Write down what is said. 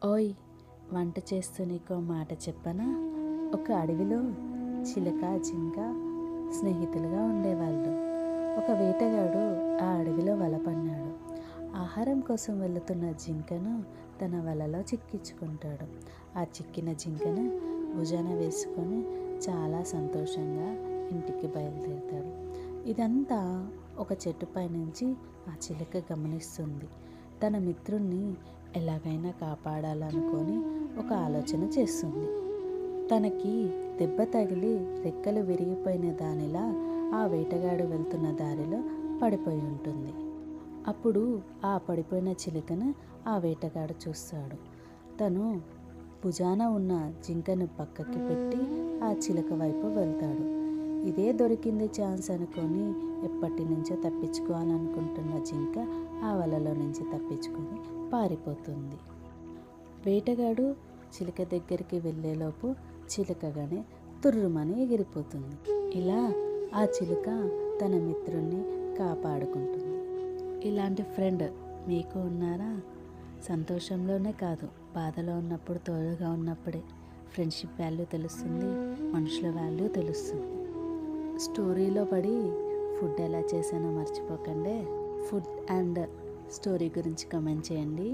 ఓయ్, వంట చేస్తూ నీకో మాట చెప్పనా? ఒక అడవిలో చిలక జింక స్నేహితులుగా ఉండేవాళ్ళు. ఒక వేటగాడు ఆ అడవిలో వల పన్నాడు. ఆహారం కోసం వెళుతున్న జింకను తన వలలో చిక్కించుకుంటాడు. ఆ చిక్కిన జింకను భుజాన వేసుకొని చాలా సంతోషంగా ఇంటికి బయలుదేరుతాడు. ఇదంతా ఒక చెట్టుపై నుంచి ఆ చిలక గమనిస్తుంది. తన మిత్రుణ్ణి ఎలాగైనా కాపాడాలనుకొని ఒక ఆలోచన చేస్తుంది. తనకి దెబ్బ తగిలి రెక్కలు విరిగిపోయిన దానిలా ఆ వేటగాడు వెళ్తున్న దారిలో పడిపోయి ఉంటుంది. అప్పుడు ఆ పడిపోయిన చిలుకను ఆ వేటగాడు చూస్తాడు. తను భుజాన ఉన్న జింకను పక్కకి పెట్టి ఆ చిలుక వైపు వెళ్తాడు. ఇదే దొరికింది ఛాన్స్ అనుకొని ఎప్పటి నుంచో తప్పించుకోవాలనుకుంటున్న జింక ఆ వలలో నుంచి తప్పించుకొని పారిపోతుంది. వేటగాడు చిలుక దగ్గరికి వెళ్ళేలోపు చిలుకగానే తుర్రుమని ఎగిరిపోతుంది. ఇలా ఆ చిలుక తన మిత్రుణ్ణి కాపాడుకుంటుంది. ఇలాంటి ఫ్రెండ్ మీకు ఉన్నారా? సంతోషంలోనే కాదు, బాధలో ఉన్నప్పుడు, తోడుగా ఉన్నప్పుడే ఫ్రెండ్షిప్ వాల్యూ తెలుస్తుంది, మనుషుల వాల్యూ తెలుస్తుంది. స్టోరీలో పడి ఫుడ్ ఎలా చేశానో మర్చిపోకండి. ఫుడ్ అండ్ స్టోరీ గురించి కామెంట్ చేయండి.